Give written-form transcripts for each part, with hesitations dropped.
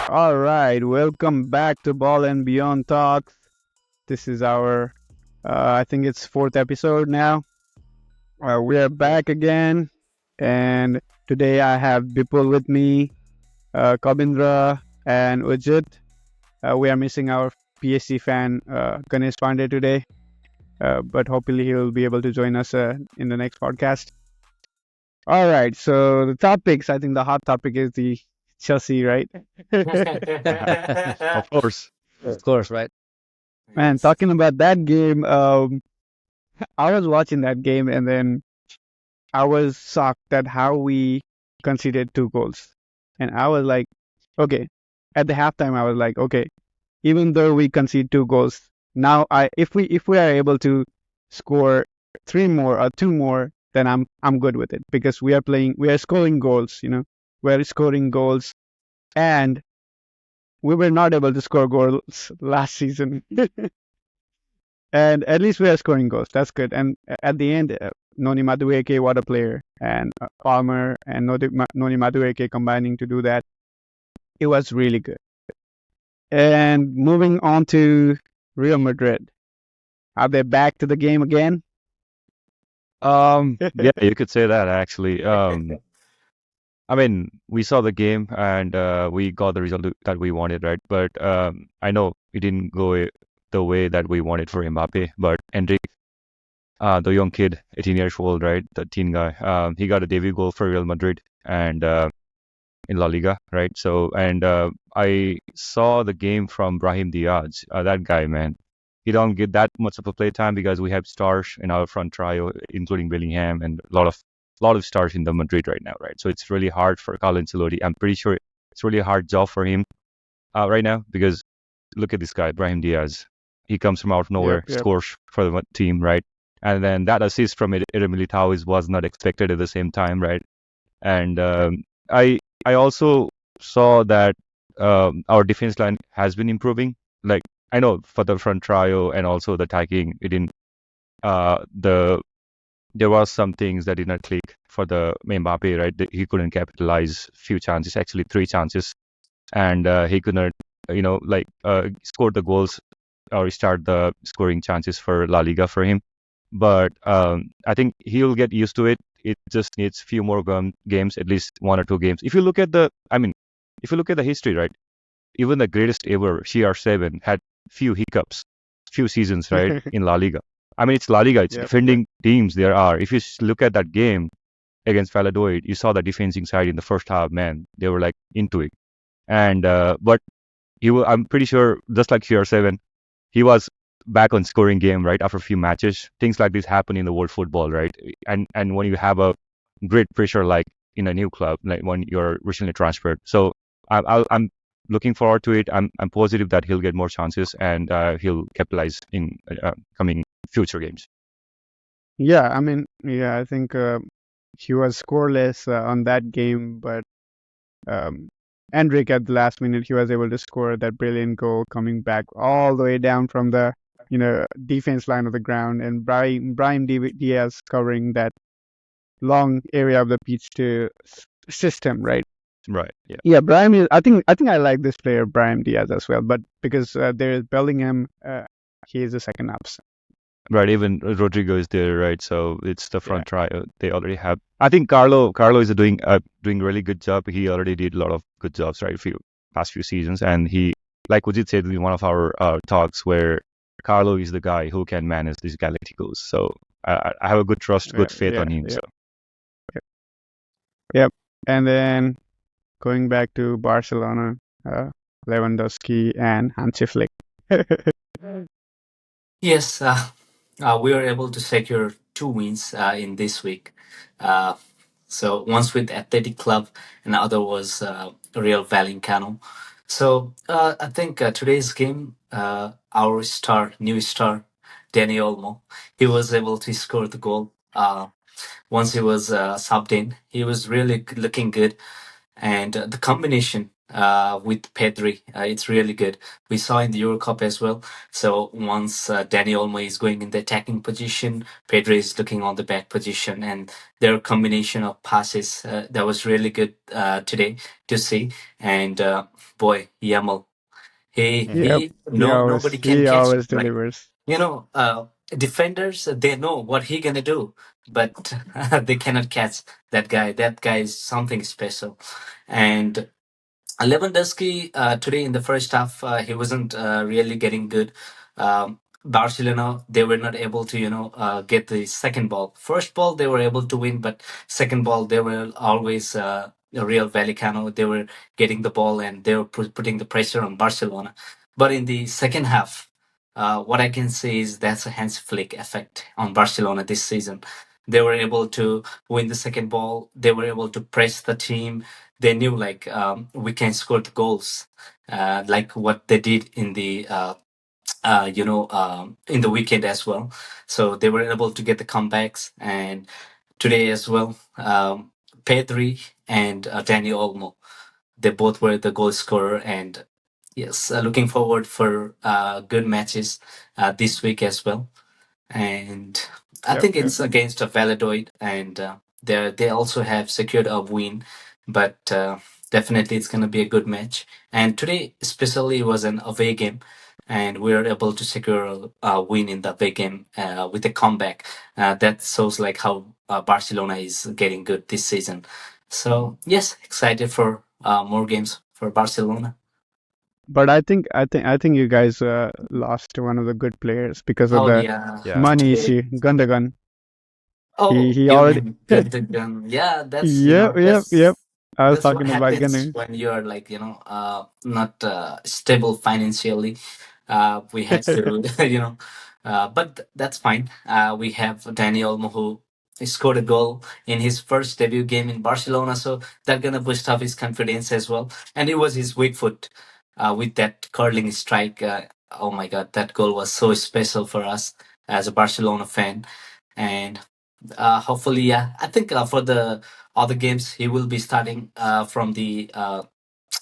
All right, welcome back to Ball and Beyond Talks. This is our, I think it's fourth episode now. We are back again, and today I have Bipul with me, Kabindra, and Ujit. We are missing our PSC fan, Ganesh Pandey today, but hopefully he'll be able to join us in the next podcast. All right, so the topics, I think the hot topic is the Chelsea, right? Of course. Of course, right? Man, Yes. talking about that game, I was watching that game and then I was shocked at how we conceded two goals. And I was like, okay, at the halftime, I was like, okay, even though we concede two goals, now if we are able to score three more or two more, then I'm good with it because we are scoring goals, we're scoring goals, and we were not able to score goals last season. And at least we are scoring goals. That's good. And at the end, Noni Madueke, what a player. And Palmer and Noni Madueke combining to do that. It was really good. And moving on to Real Madrid. Are they back to the game again? Yeah, you could say that actually. I mean, we saw the game and we got the result that we wanted, right? But I know it didn't go the way that we wanted for Mbappe. But Enrique, the young kid, 18 years old, right? The teen guy, he got a debut goal for Real Madrid and in La Liga, right? So, and I saw the game from Brahim Diaz. That guy, man, he don't get that much of a play time because we have stars in our front trio, including Bellingham and a lot of stars in the Madrid right now, right? So it's really hard for Carlo Ancelotti. I'm pretty sure it's really a hard job for him right now because look at this guy, Brahim Diaz. He comes from out of Yep, nowhere, yep. scores for the team, right? And then that assist from Eder Militao was not expected at the same time, right? And I also saw that our defense line has been improving. Like I know for the front trio and also the attacking, it didn't. The There was some things that did not click for the Mbappe, right? He couldn't capitalize few chances, actually three chances, and he could not, score the goals or start the scoring chances for La Liga for him. But I think he'll get used to it. It just needs few more games, at least one or two games. If you look at the history, right? Even the greatest ever CR7 had few hiccups, few seasons, right, in La Liga. I mean, it's La Liga, it's Yep, yep. defending teams there are. If you look at that game against Valladolid, you saw the defending side in the first half, man, they were like into it. And but I'm pretty sure, just like CR7, he was back on scoring game, right, after a few matches. Things like this happen in the world football, right? And when you have a great pressure like in a new club, like when you're recently transferred. So I'm looking forward to it. I'm positive that he'll get more chances and he'll capitalize in coming future games. Yeah, I think he was scoreless on that game, but um, Endrick at the last minute, he was able to score that brilliant goal coming back all the way down from the, defense line of the ground, and Brahim Diaz covering that long area of the pitch to system, right? Right. Yeah. Yeah, Brahim is. I think I like this player, Brahim Diaz, as well. But because there is Bellingham, he is the second option. Right. Even Rodrigo is there, right? So it's the Yeah, front trio they already have. I think Carlo is doing really good job. He already did a lot of good jobs, right? Past few seasons, and he, like Ujit said in one of our talks, where Carlo is the guy who can manage these Galacticos. So I have a good trust, yeah, good faith yeah, on him. yeah, So yeah. Yep. And then going back to Barcelona, uh, Lewandowski and Hansi Flick. Yes, we were able to secure two wins in this week. Uh, so once with Athletic Club and the other was Real Vallecano. So I think today's game, our new star, Danny Olmo, he was able to score the goal. Once he was subbed in, he was really looking good, and the combination with Pedri. It's really good. We saw in the Euro Cup as well. So once Dani Olmo is going in the attacking position, Pedri is looking on the back position, and their combination of passes that was really good today to see. And boy, Yamal, Yep. he no nobody can He catch him. always Like delivers. defenders, they know what he gonna do, but they cannot catch that guy. That guy is something special, and Lewandowski today in the first half, he wasn't really getting good. Barcelona, they were not able to, get the second ball. First ball, they were able to win, but second ball, they were always a real Valicano. They were getting the ball and they were putting the pressure on Barcelona. But in the second half, what I can say is that's a Hans Flick effect on Barcelona this season. They were able to win the second ball. They were able to press the team. They knew like we can score the goals, like what they did in the in the weekend as well. So they were able to get the comebacks, and today as well, Pedri and Dani Olmo, they both were the goal scorer. And yes, looking forward for good matches this week as well. And I Yep, think yep. it's against a Valladolid, and they also have secured a win, but definitely it's going to be a good match. And today, especially, was an away game, and we were able to secure a win in the away game with a comeback. That shows like how Barcelona is getting good this season. So yes, excited for more games for Barcelona. But I think you guys lost to one of the good players because of Oh the yeah, Yeah. money today. issue. Gundogan. Oh, He you already. mean Gundogan? Yeah, that's Yep, yep, yep. I was that's what talking about happens Gundogan. when you're like not stable financially. We had to but that's fine. We have Daniel Olmo who scored a goal in his first debut game in Barcelona, so that's gonna boost up his confidence as well. And it was his weak foot with that curling strike. Oh my God, that goal was so special for us as a Barcelona fan. And hopefully, yeah. I think for the other games, he will be starting from the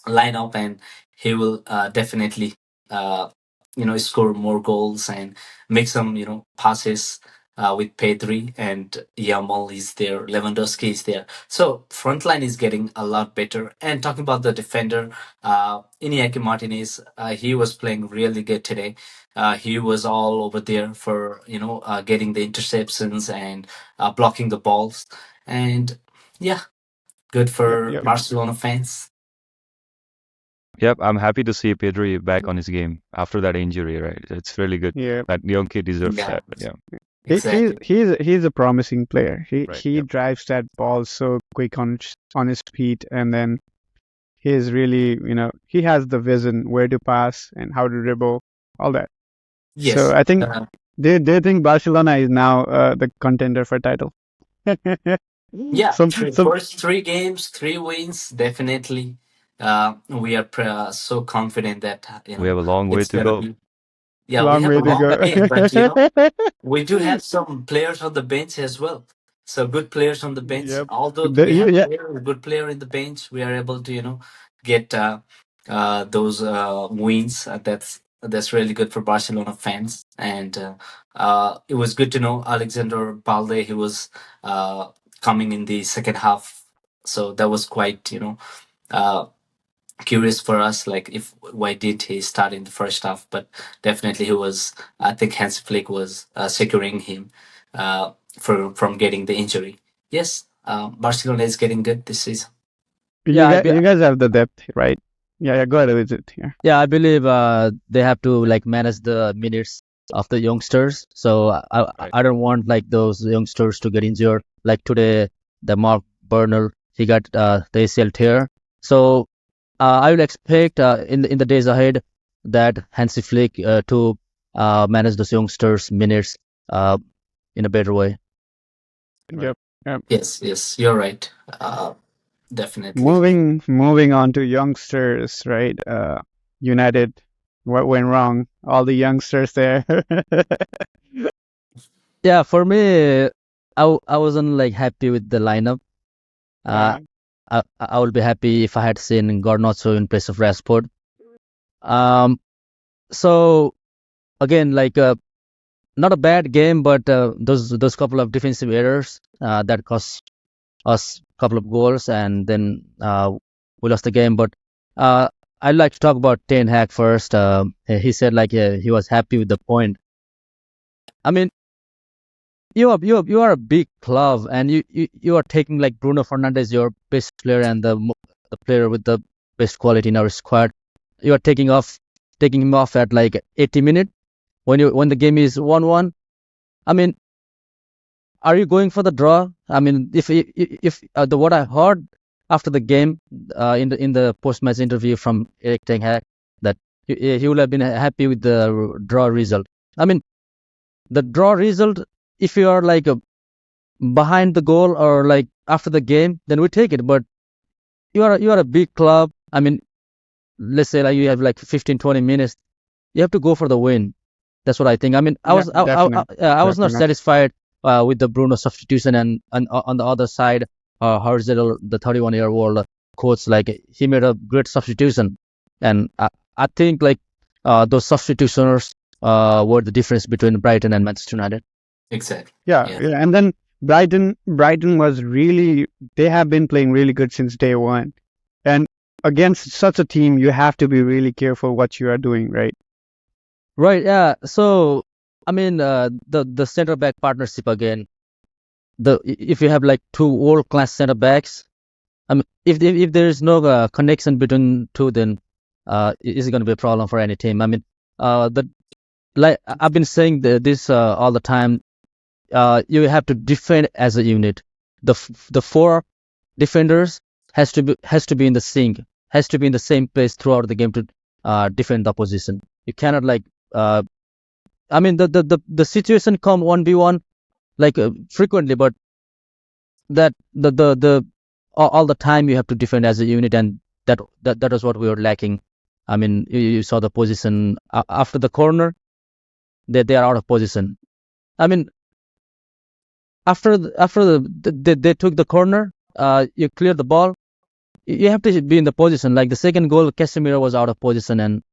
lineup, and he will definitely, uh, score more goals and make some, passes with Pedri and Yamal is there, Lewandowski is there. So front line is getting a lot better. And talking about the defender, Iñaki Martinez, he was playing really good today. He was all over there for getting the interceptions and blocking the balls, and yeah, good Yep, for yep, Barcelona fans. Yep, I'm happy to see Pedri back on his game after that injury, right? It's really good. yep. That young kid deserves Yeah, that. But yeah, He's exactly. he's a promising player. right. He Yep. drives that ball so quick on his feet, and then he's really he has the vision where to pass and how to dribble, all that. So Yes. I think they think Barcelona is now the contender for title. Yeah. Some First three games, three wins, definitely. We are so confident that We have a long way it's to gonna go. be. Yeah, we long have a way to long go. way, but we do have some players on the bench as well. So good players on the bench. Yep. Although we have Yeah. a good player in the bench, we are able to get those wins. That's really good for Barcelona fans. And it was good to know Alexander Balde. He was uh, coming in the second half, so that was quite uh, curious for us, like if why did he start in the first half. But definitely he was, I think Hans Flick was securing him from getting the injury. Yes, Barcelona is getting good this season. Yeah, You guys have the depth, right? Yeah, yeah. Go ahead with it. Yeah. yeah, I believe they have to like manage the minutes of the youngsters. So Right. I don't want like those youngsters to get injured. Like today, the Mark Burnell, he got the ACL tear. So I will expect in the days ahead that Hansi Flick to manage those youngsters minutes uh, in a better way. Right. Yep. Yep. Yes, yes, you're right. Definitely. Moving on to youngsters, right? United. What went wrong? All the youngsters there. Yeah, for me, I wasn't like happy with the lineup. Uh, uh, I will be happy if I had seen Garnacho in place of Rashford. Um, so again, like not a bad game, but those couple of defensive errors that cost us a couple of goals, and then we lost the game. But I'd like to talk about Ten Hag first. He said like he was happy with the point. I mean, you are a big club, and you are taking like Bruno Fernandes, your best player and the player with the best quality in our squad. You are taking him off at like 80 minutes when the game is 1-1. I mean, are you going for the draw? I mean, if the what I heard after the game in the post match interview from Erik ten Hag, that he would have been happy with the draw result. I mean, the draw result, if you are like behind the goal or like after the game, then we take it. But you are a big club. I mean, let's say like you have like 15-20 minutes, you have to go for the win. That's what I think. I mean, I was not Definitely. satisfied with the Bruno substitution, and on the other side, Harzedel, the 31-year-old coach, like he made a great substitution, and I think like those substitutioners were the difference between Brighton and Manchester United. Exactly. Yeah, Yeah. yeah. And then Brighton was really, they have been playing really good since day one. And against such a team, you have to be really careful what you are doing, right? Right. Yeah. So I mean, the center back partnership again. If you have like two world class center backs, I mean, if there is no connection between two, then it's going to be a problem for any team. I mean, the like I've been saying this all the time. You have to defend as a unit. The four defenders has to be in the sync, has to be in the same place throughout the game to defend the opposition. You cannot like I mean the situation come 1v1 like frequently, but that the all the time you have to defend as a unit, and that was what we were lacking. I mean, you saw the position after the corner, they are out of position. I mean, they took the corner, you clear the ball, you have to be in the position. Like the second goal, Casemiro was out of position, and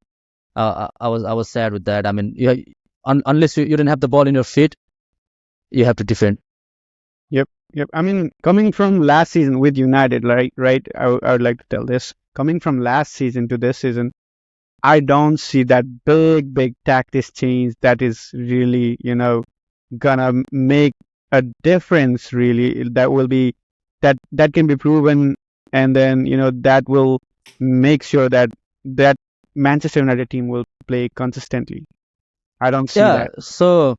I was sad with that. I mean, unless you didn't have the ball in your feet, you have to defend. Yep, yep. I mean, coming from last season with United, right? I would like to tell this. Coming from last season to this season, I don't see that big tactics change that is really, gonna make a difference really. That will be that can be proven, and then, that will make sure that Manchester United team will play consistently. I don't see Yeah. that. So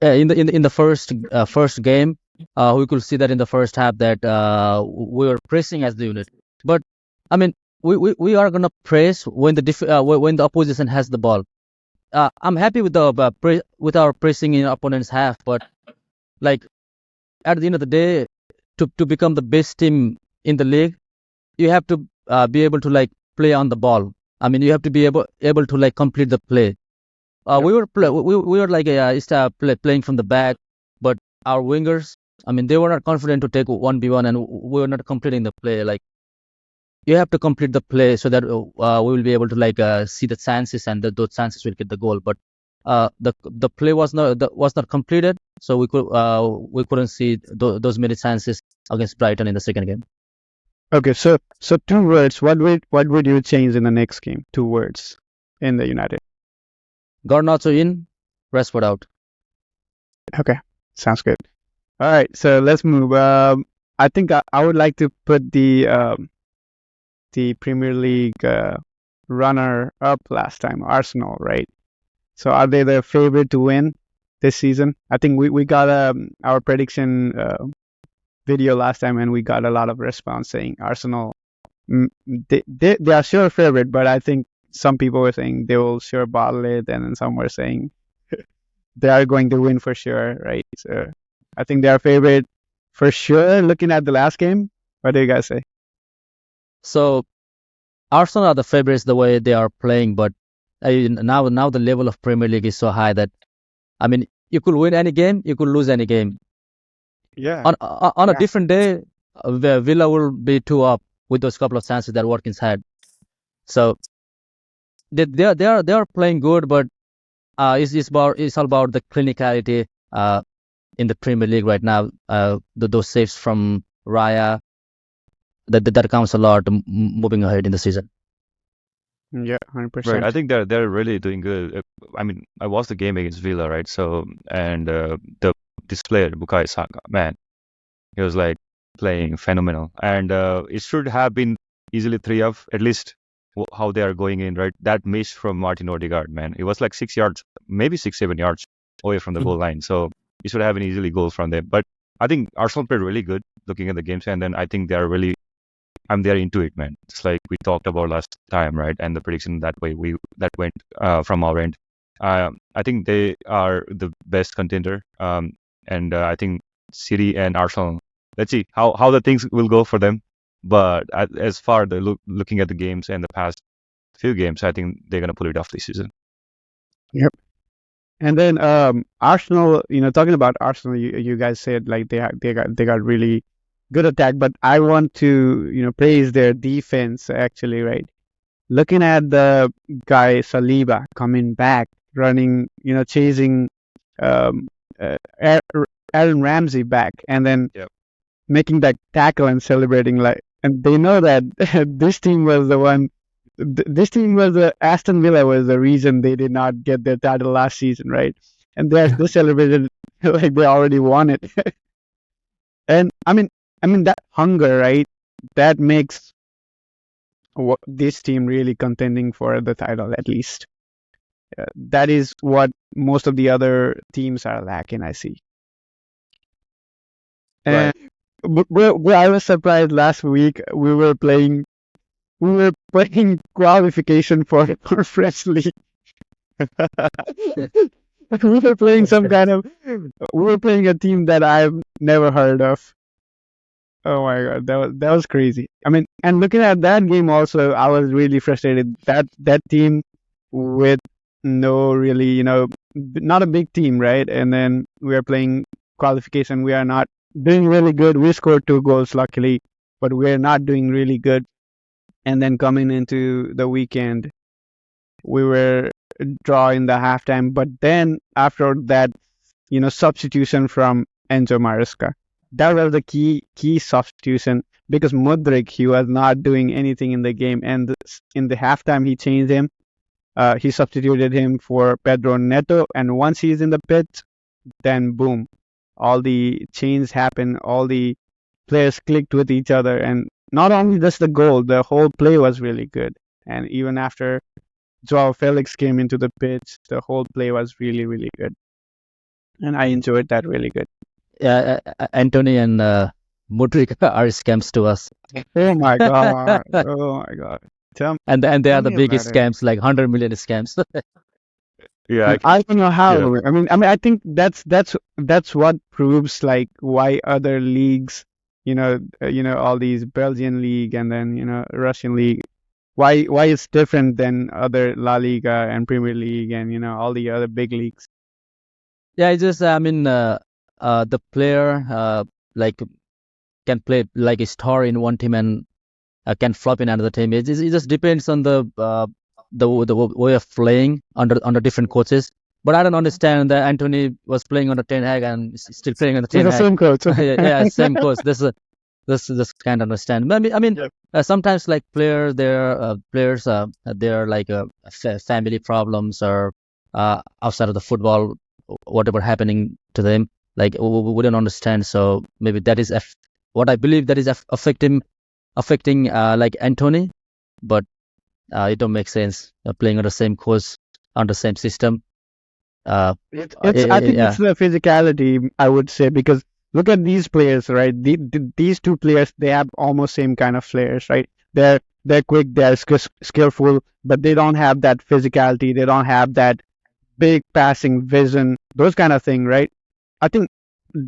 in the first game, we could see that in the first half that we were pressing as the unit. But I mean, we are gonna press when when the opposition has the ball. I'm happy with the with our pressing in opponent's half, but like at the end of the day, to become the best team in the league, you have to be able to like play on the ball. I mean, you have to be able to like complete the play. Yep. We were like playing from the back, but our wingers, I mean, they were not confident to take 1v1, and we were not completing the play. Like you have to complete the play so that we will be able to like see the chances, and those chances will get the goal. But the play was not completed, so we couldn't see those many chances against Brighton in the second game. Okay, so 2 words. What would you change in the next game? 2 words in the United. Garnacho in, Rashford out. Okay, sounds good. All right, so let's move. I think I would like to put the Premier League runner up last time, Arsenal, right? So are they the favorite to win this season? I think we got our prediction video last time, and we got a lot of response saying Arsenal. They are sure favorite, but I think some people were saying they will sure bottle it, and then some were saying they are going to win for sure, right? So I think they are favorite for sure. Looking at the last game, what do you guys say? So Arsenal are the favorites the way they are playing, but now the level of Premier League is so high that I mean you could win any game, you could lose any game. Yeah, On a yeah, different day, Villa will be 2 up with those couple of chances that Watkins had. So they are playing good, but it's all about the clinicality in the Premier League right now. Those saves from Raya, that counts a lot moving ahead in the season. Yeah, Right. 100%. I think they're really doing good. I mean, I watched the game against Villa, right? So, and this player, Bukayo Saka, man, he was like playing phenomenal. And it should have been easily 3 up, at least how they are going in, right? That miss from Martin Odegaard, man, it was like 6 yards, maybe 6, 7 yards away from the goal line. So it should have been easily goal from them. But I think Arsenal played really good looking at the games, and then I think they are really, they're into it, man. Just like we talked about last time, right? And the prediction that went from our end. I think they are the best contender. And I think City and Arsenal. Let's see how the things will go for them. But as far the looking at the games and the past few games, I think they're gonna pull it off this season. Yep. And then Arsenal, talking about Arsenal, you guys said like they got really good attack, but I want to praise their defense actually, right? Looking at the guy Saliba coming back, running, chasing um, Aaron Ramsey back, and then Yep. making that tackle and celebrating like, and they know that this team was the one. This team was Aston Villa was the reason they did not get their title last season, right? And they celebrated like they already won it. And I mean that hunger, right? That makes this team really contending for the title at least. That is what most of the other teams are lacking, I see. Right. And but I was surprised last week we were playing qualification for French league. We were playing we were playing a team that I've never heard of. Oh my god, that was crazy. I mean, and looking at that game also, I was really frustrated. That team with no really, not a big team, right? And then we are playing qualification. We are not doing really good. We scored 2 goals, luckily, but we're not doing really good. And then coming into the weekend, we were draw in the halftime. But then after that, substitution from Enzo Maresca, that was the key substitution because Mudryk, he was not doing anything in the game, and in the halftime he changed him. He substituted him for Pedro Neto, and once he's in the pitch, then boom, all the changes happen, all the players clicked with each other, and not only just the goal, the whole play was really good. And even after Joao Felix came into the pitch, the whole play was really, really good. And I enjoyed that really good. Yeah, Anthony and Mudryk are scams to us. Oh my god. Oh my god. And they Tell are the me biggest about it. scams, like 100 million scams. Yeah. I don't know how. Yeah. I mean, I think that's what proves like why other leagues, all these Belgian league and then Russian league, why it's different than other La Liga and Premier League and all the other big leagues. Yeah, it's just the player like can play like a star in one team and can flop in another team. It just depends on the way of playing under different coaches. But I don't understand that Anthony was playing under Ten Hag and is still playing under It's Ten the Hag. same coach. Yeah, same coach. This can't understand. But I mean, Yep. sometimes like players, they're like family problems or outside of the football, whatever happening to them, like we don't understand. So maybe that is what I believe that is affecting like Anthony, but it don't make sense playing on the same course on the same system. I think Yeah, it's the physicality, I would say, because look at these players, right? These two players, they have almost same kind of flares, right? They're quick, they're skillful, but they don't have that physicality. They don't have that big passing vision, those kind of thing, right? I think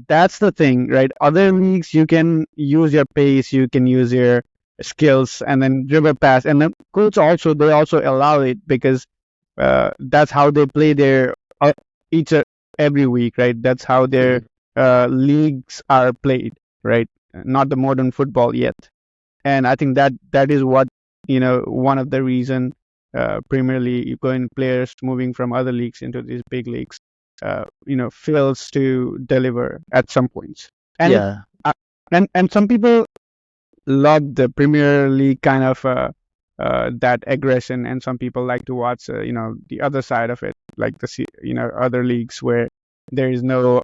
that's the thing, right? Other leagues, you can use your pace, you can use your skills, and then dribble pass, and then coach also they also allow it because that's how they play their each every week, right? That's how their leagues are played, right? not the modern football yet. And I think that is what, one of the reason Premier League going players moving from other leagues into these big leagues, fails to deliver at some points. And Yeah, and some people love the Premier League kind of that aggression, and some people like to watch the other side of it, like other leagues where there is no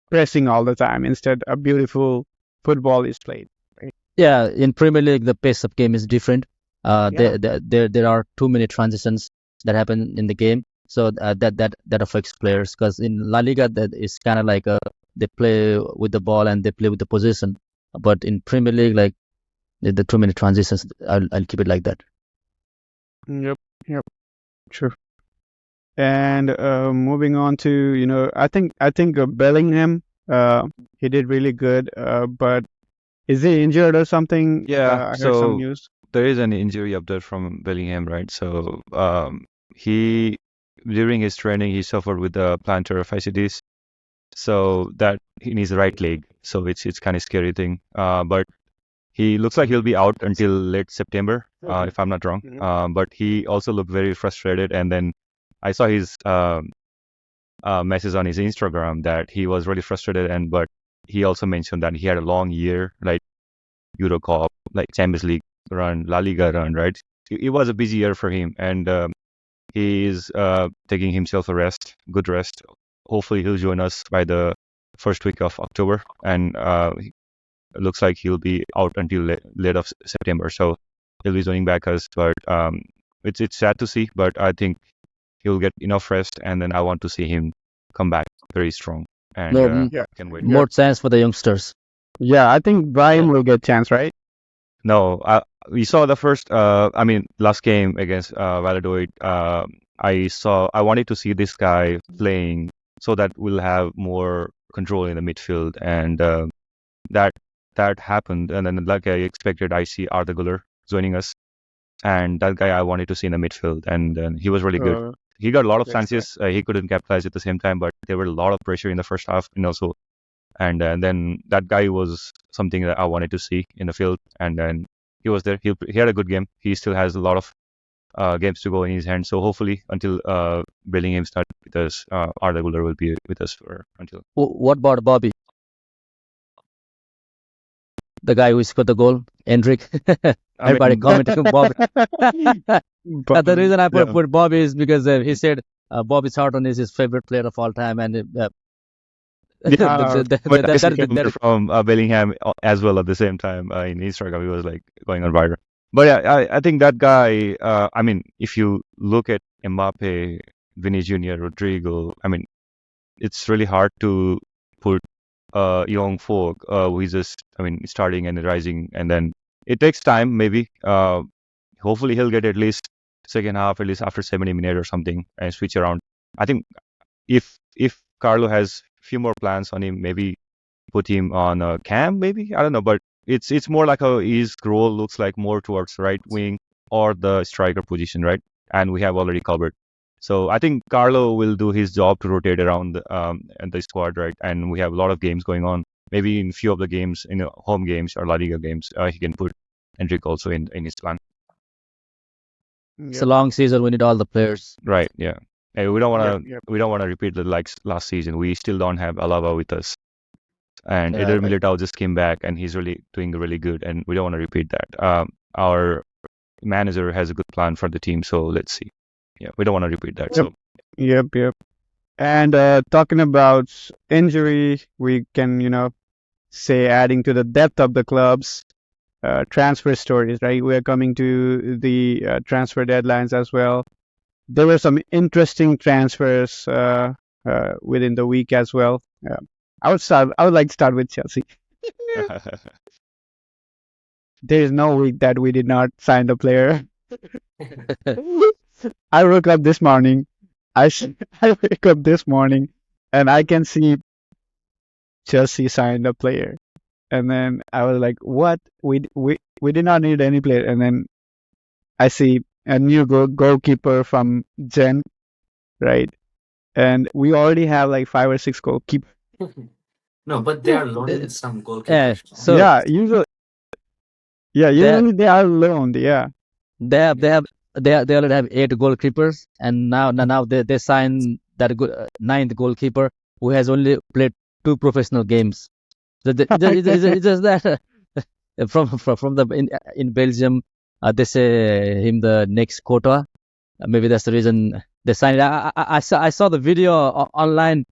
pressing all the time. Instead, a beautiful football is played. Right? yeah. In Premier League, the pace of game is different. Yeah. There are too many transitions that happen in the game, so that affects players. Because in La Liga, that is kind of like they play with the ball and they play with the position. But in Premier League, like the too many transitions, I'll keep it like that. Yep. Yep. True. And moving on to, I think Bellingham, he did really good, but is he injured or something? Yeah, I heard some so news. there is an injury update from Bellingham, right? So he during his training he suffered with the plantar fasciitis, so that in his right leg. So it's kind of scary thing. But he looks like he'll be out until late September, if I'm not wrong. Mhm. But he also looked very frustrated, and then I saw his message on his Instagram that he was really frustrated, and but he also mentioned that he had a long year, like Euro Cup, like Champions League run, La Liga run, right? It was a busy year for him, and he is taking himself a rest, good rest. Hopefully, he'll join us by the first week of October, and it looks like he'll be out until late of September. So he'll be joining back us, but it's sad to see, but I think he'll get enough rest, and then I want to see him come back very strong, and No, Yeah. can wait. Yeah. more chance for the youngsters. Yeah, I think Brian will get chance, right? No, we saw the first. Last game against Valladolid. I wanted to see this guy playing so that we'll have more control in the midfield, and that that happened. And then, like I expected, I see Arda Güler joining us, and that guy I wanted to see in the midfield, and he was really good. Uh, He got a lot of that's right. chances. He couldn't capitalize at the same time, but there were a lot of pressure in the first half, and also and then that guy was something that I wanted to see in the field. And then he was there. He had a good game. He still has a lot of games to go in his hand. So hopefully, until Bellingham's not with us, Arda Güler will be with us for until. What about Bobby, the guy who scored the goal? Hendrik. I Everybody mean, commenting on Bobby. The But reason I yeah, put Bobby is because he said Bobby Charlton is his favorite player of all time, and yeah, but I see him that from Bellingham as well at the same time in Instagram. He was like going on viral. But yeah, I think that guy. If you look at Mbappe, Vinny Jr., Rodrigo, it's really hard to put young folk who is just, starting and rising, and then it takes time. Maybe, hopefully, he'll get at least second half, at least after 70 minutes or something, and switch around. I think if Carlo has few more plans on him, maybe put him on a cam, maybe I don't know, but it's more like his role looks like more towards right wing or the striker position, right? And we have already covered. So I think Carlo will do his job to rotate around the squad, right? And we have a lot of games going on. Maybe in few of the games, home games or La Liga games, he can put Hendrik also in his plan. it's a yep, long season. We need all the players. Right? Yeah. Hey, we don't yep, want to yep. we don't want to repeat the like last season. We still don't have Alaba with us. And Yeah, Eder right. Militao just came back and he's really doing really good, and we don't want to repeat that. Our manager has a good plan for the team, so let's see. Yeah, we don't want to repeat that. Yep, So yep. And talking about injury, we can, say adding to the depth of the club's transfer stories, right? We are coming to the transfer deadlines as well. There were some interesting transfers within the week as well. I would like to start with Chelsea. There is no week that we did not sign a player. I woke up this morning. I wake up this morning and I can see Chelsea signed a player. And then I was like, what? We did not need any player. And then I see a new goalkeeper from Gen, right? And we already have like 5 or 6 goalkeepers. No, but they Yeah, are loaning some Yeah, goalkeepers. No? so yeah, usually, yeah, they usually they are loaned. Yeah, they have they have they already have 8 goalkeepers, and now they sign that good ninth goalkeeper who has only played 2 professional games. So it's just that from the in Belgium, they say him the next quota. Maybe that's the reason they signed it. I saw the video online.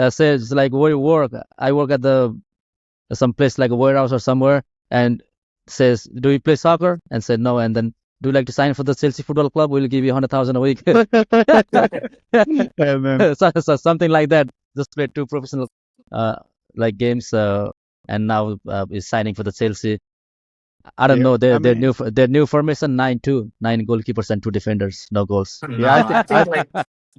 Says like where you work. I work at the some place like a warehouse or somewhere, and says, "Do you play soccer?" And said no. And then, "Do you like to sign for the Chelsea Football Club? We'll give you 100,000 a week." and then So something like that. Just played 2 professional uh, like games, and now is signing for the Chelsea. I don't yeah, know. I Their mean, new formation 9-2, 9 goalkeepers and 2 defenders, no goals. yeah, No, I no, think I think like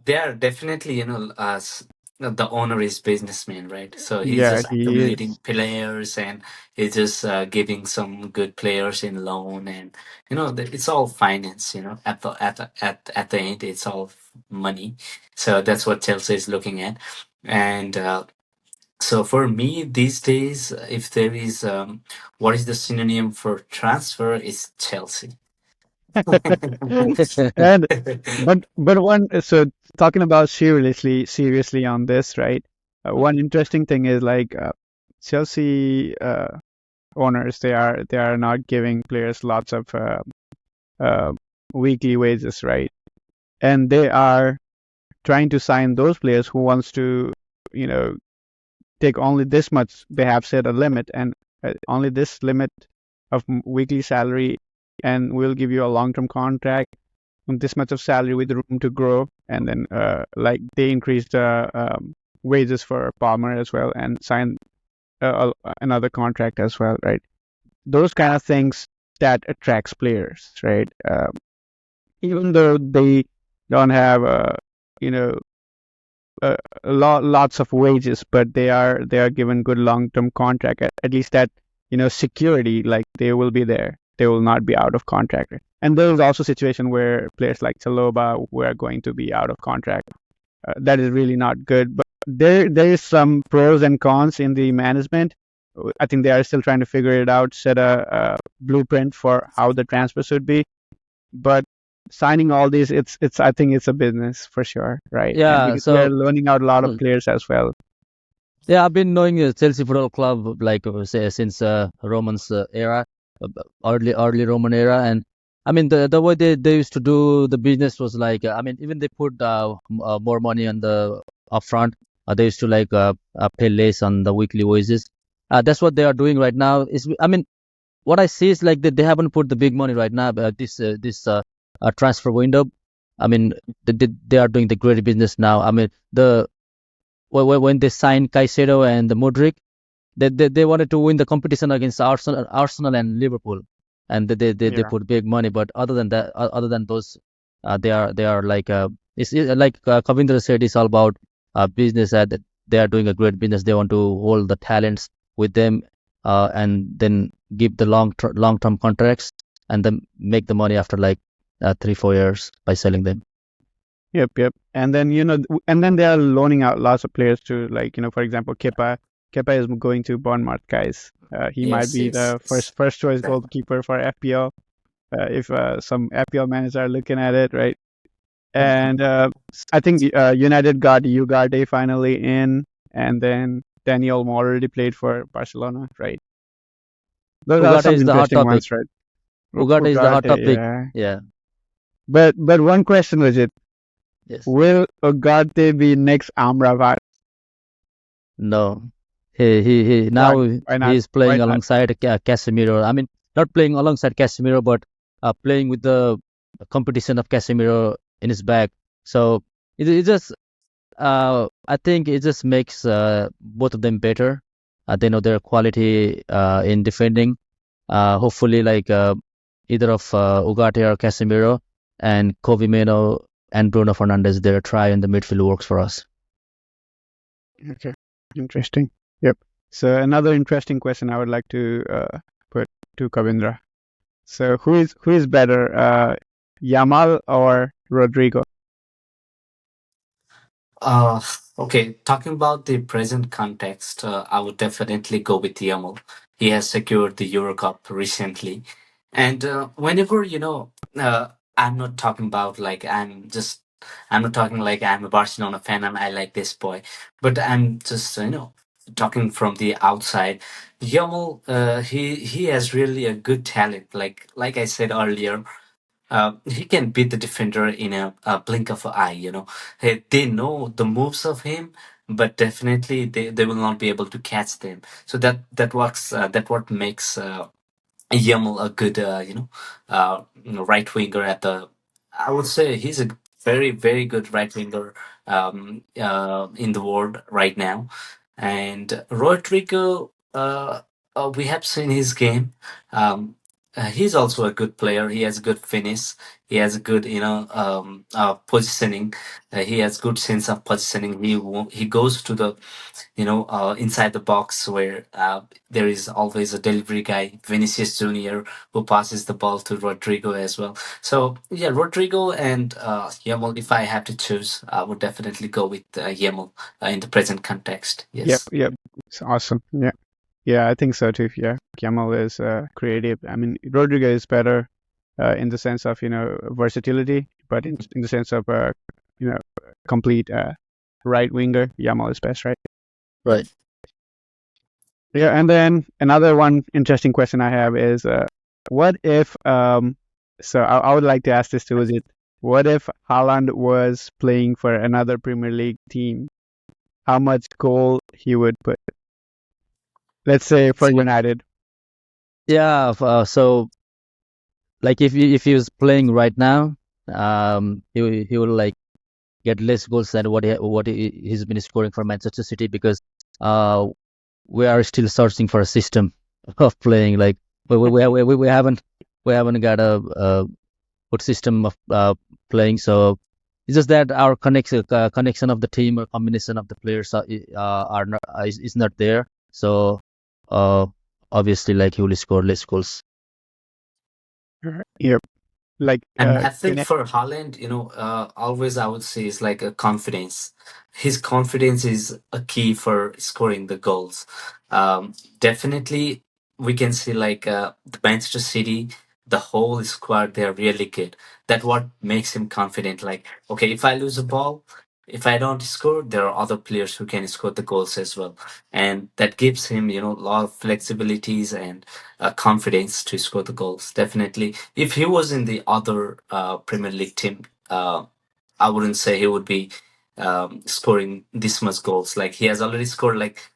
they are definitely, the owner is businessman, right? So he's yeah, just he accumulating is. players and he's just giving some good players in loan, and it's all finance. At the end, it's all money. So that's what Chelsea is looking at, and so for me these days, if there is what is the synonym for transfer is Chelsea. And but one so talking about seriously on this, right? One interesting thing is like Chelsea owners, they are not giving players lots of uh, weekly wages, right? And they are trying to sign those players who wants to, you know, take only this much. They have set a limit and only this limit of weekly salary, and we'll give you a long-term contract on this much of salary with room to grow. And then like they increased wages for Palmer as well and signed another contract as well, right? Those kind of things that attracts players, right? Even though they don't have you know lots of wages, but they are given good long-term contract. At least that security, like they will be there. They will not be out of contract. And there is also a situation where players like Chaloba were going to be out of contract. That is really not good. But there is some pros and cons in the management. I think they are still trying to figure it out, set a blueprint for how the transfer should be. But signing all these, it's I think it's a business for sure, right? And Yeah. because they're So loaning out a lot of mm, players as well. yeah, I've been knowing Chelsea Football Club like say since Roman's era, early Roman era, and I mean the way they used to do the business was like I mean even they put more money on the upfront. They used to like pay less on the weekly wages. That's what they are doing right now. Is I mean what I see is like they haven't put the big money right now. This transfer window. I mean they are doing the great business now. I mean the when they signed Caicedo and the Modric, they wanted to win the competition against Arsenal and Liverpool, and they Yeah. put big money. But other than that, other than those, they are like like Kavindra said, it's all about business. That they are doing a great business. They want to hold the talents with them, and then give the long term contracts, and then make the money after like 3-4 years by selling them. Yep, yep. And then and then they are loaning out lots of players to, like, for example, Kepa. Kepa is going to Bournemouth, guys. He might Yes, be yes, the yes. first choice goalkeeper for FPL. If some FPL managers are looking at it, right? And I think United got Ugarte finally in, and then Daniel already played for Barcelona, right? Those are Ugarte some is the hot interesting topic. ones, right? Ugarte is the hot Ugarte, topic. yeah. Yeah. But one question was it: Yes. will Ugarte be next Amrabat? No, he Why? now Why he not? is Why playing not? alongside Casemiro. I mean, not playing alongside Casemiro, but playing with the competition of Casemiro in his back. So it just I think it just makes both of them better. They know their quality in defending. Hopefully, like either of Ugarte or Casemiro and Kobe Meno and Bruno Fernandes, their try in the midfield works for us. Okay, interesting. Yep. So another interesting question I would like to put to Kavindra. So who is better, Yamal or Rodrigo? Uh, Okay, talking about the present context, I would definitely go with Yamal. He has secured the Euro Cup recently, and whenever I'm not talking about like I'm not talking like I'm a Barcelona fan and I like this boy, but I'm just talking from the outside. Yamal, he has really a good talent. Like I said earlier, he can beat the defender in a blink of an eye. Hey, they know the moves of him, but definitely they will not be able to catch them. So that works. That what makes Yamal a good, right winger at the. I would say he's a very very good right winger in the world right now, and Rodrigo. We have seen his game. He's also a good player. He has good finish. He has a good, positioning. He has good sense of positioning. He goes to the inside the box where there is always a delivery guy, Vinicius Junior, who passes the ball to Rodrigo as well. So yeah, Rodrigo and Yamal. If I have to choose, I would definitely go with Yamal in the present context. Yep, Yes. yep. It's awesome. Yeah. Yeah, I think so too. Yeah. Yamal is creative. I mean, Rodrigo is better in the sense of, versatility, but in the sense of, complete right winger, Yamal is best, right? Right. Yeah, and then another one interesting question I have is, what if, so I would like to ask this to Uzit, what if Haaland was playing for another Premier League team? How much goal he would put? Let's say for United. Yeah. So like if he was playing right now, he will like get less goals than he's been scoring for Manchester City because uh we are still searching for a system of playing. Like we haven't got a good system of playing. So it's just that our connection of the team or combination of the players are not is not there. So uh obviously like he will score less goals. Yep. Like, And I think can I, for Haaland, always I would say is like a confidence. His confidence is a key for scoring the goals. Definitely, we can see like the Manchester City, the whole squad, they're really good. That what makes him confident. Like, okay, if I lose a ball, if I don't score, there are other players who can score the goals as well, and that gives him, a lot of flexibilities and confidence to score the goals. Definitely, if he was in the other Premier League team, I wouldn't say he would be scoring this much goals. Like he has already scored like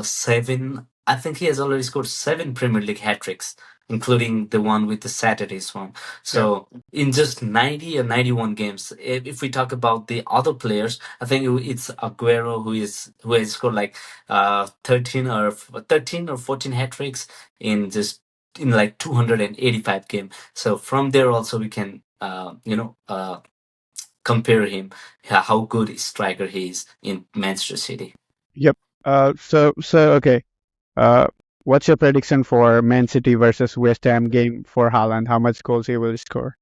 seven. I think he has already scored seven Premier League hat tricks, including the one with the Saturdays one. yeah, So in just 90 or 91 games, if we talk about the other players, I think it's Aguero who has scored like 13 or 14 hat tricks in just in like 285 game. So from there also we can compare him, how good a striker he is in Manchester City. yep. So okay. Uh, what's your prediction for Man City versus West Ham game for Haaland? How much goals he will score?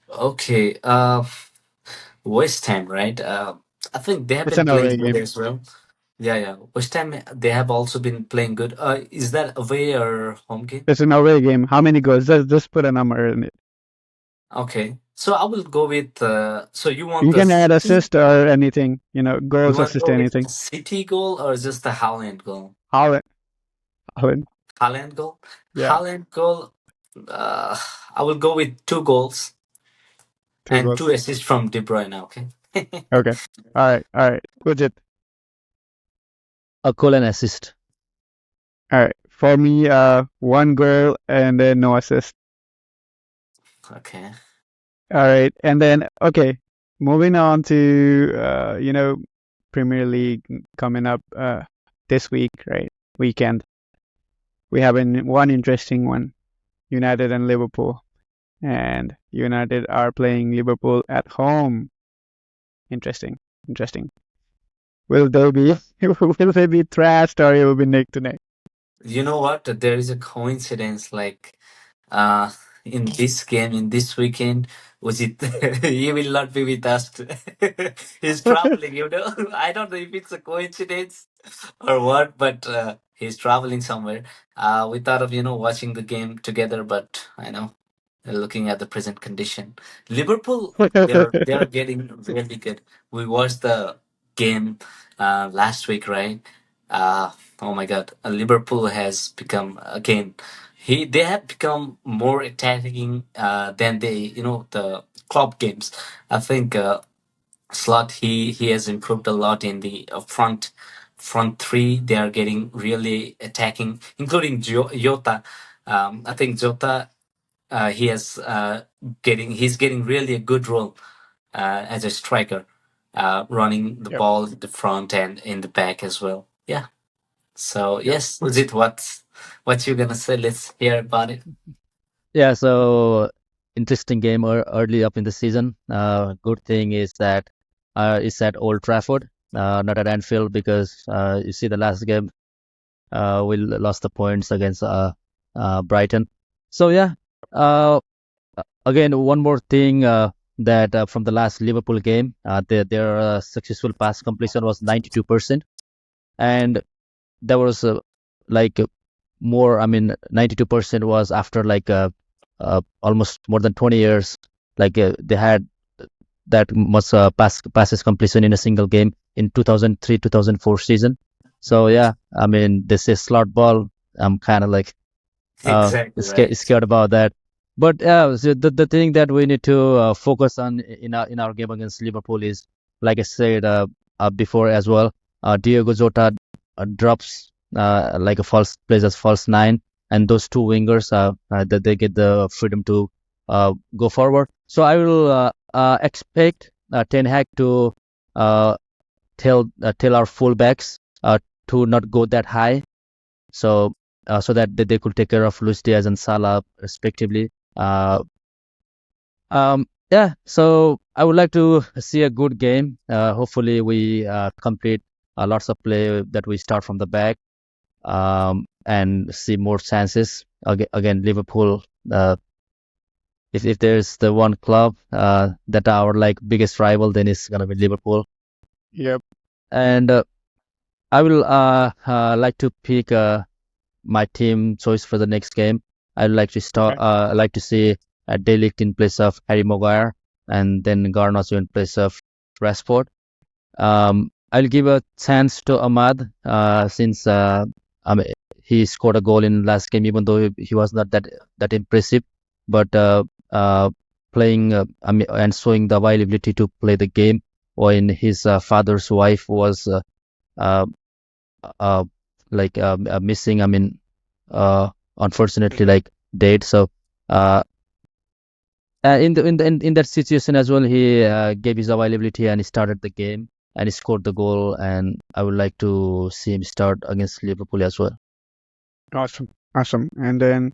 Okay, West Ham, right? I think they have It's been an playing away good game. as well. Yeah, yeah. West Ham, they have also been playing good. Is that away or home game? It's an away game. How many goals? Just put a number in it. Okay, so I will go with. So you want You the can add City? assist or anything. You Goals, want to assist, go with anything. the City goal or just the Haaland goal? Haaland. Haaland. Haaland goal. Yeah, Haaland goal. Uh, I will go with two goals two and two goals. assists from De Bruyne. Okay. Okay. All right. All right. Legit. A goal and assist. All right. For me, one goal and then no assist. Okay. All right. And then, okay, moving on to, Premier League coming up this week, right? Weekend. We have one interesting one, United and Liverpool. And United are playing Liverpool at home. Interesting. Interesting. Will they be will they be thrashed or it will be neck to neck? You know what? There is a coincidence. Like, uh, in this game, in this weekend, was it? He will not be with us. He's traveling, you know. I don't know if it's a coincidence or what, but he's traveling somewhere. We thought of, watching the game together, but I know, looking at the present condition, Liverpool, they're getting really good. We watched the game last week, right? Oh my God, Liverpool has become again. They have become more attacking than the club games. I think Slot he has improved a lot in the front three. They are getting really attacking, including Jota. I think Jota he has he's getting really a good role as a striker, running the Yep. ball in the front and in the back as well. Yeah. So Yep. yes, Ujit, what you gonna say? Let's hear about it. Yeah, so interesting game early up in the season. Good thing is that it's at Old Trafford, not at Anfield, because you see the last game we lost the points against Brighton. So yeah, uh, again one more thing that from the last Liverpool game, their successful pass completion was 92%, and there was like more. I mean, 92% was after like almost more than 20 years. Like they had that much passes completion in a single game in 2003-2004 season. So yeah, I mean, this is slot ball. I'm kind of like Exactly right. scared about that. But yeah, so the thing that we need to focus on in our game against Liverpool is, like I said before as well, Diego Jota drops like a false plays as false nine, and those two wingers that they get the freedom to go forward. So I will expect Ten Hag to uh, tell our fullbacks to not go that high, so so that they could take care of Luis Diaz and Salah respectively. Yeah, so I would like to see a good game. Hopefully, we complete lots of play that we start from the back, and see more chances. Again, Liverpool. If there's the one club that our like biggest rival, then it's gonna be Liverpool. Yep. And I will like to pick my team choice for the next game. I'd like to start. Okay. I like to see Delict in place of Harry Maguire, and then Garnacho in place of Rashford. I'll give a chance to Ahmad since I mean, he scored a goal in last game, even though he was not that impressive. But playing I mean, and showing the availability to play the game when his father's wife was uh, uh, like missing. I mean, unfortunately, like dead. So in that situation as well, he gave his availability and he started the game and he scored the goal. And I would like to see him start against Liverpool as well. Awesome. Awesome. And then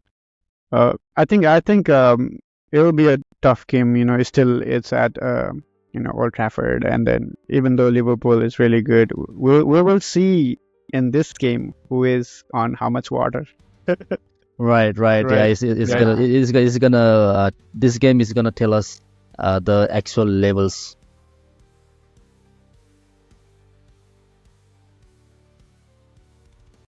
I think it'll be a tough game. It's at Old Trafford, and then even though Liverpool is really good, we will see in this game who is on how much water. Right, right. Yeah, Right. it's Right. gonna Yeah. this game is gonna tell us the actual levels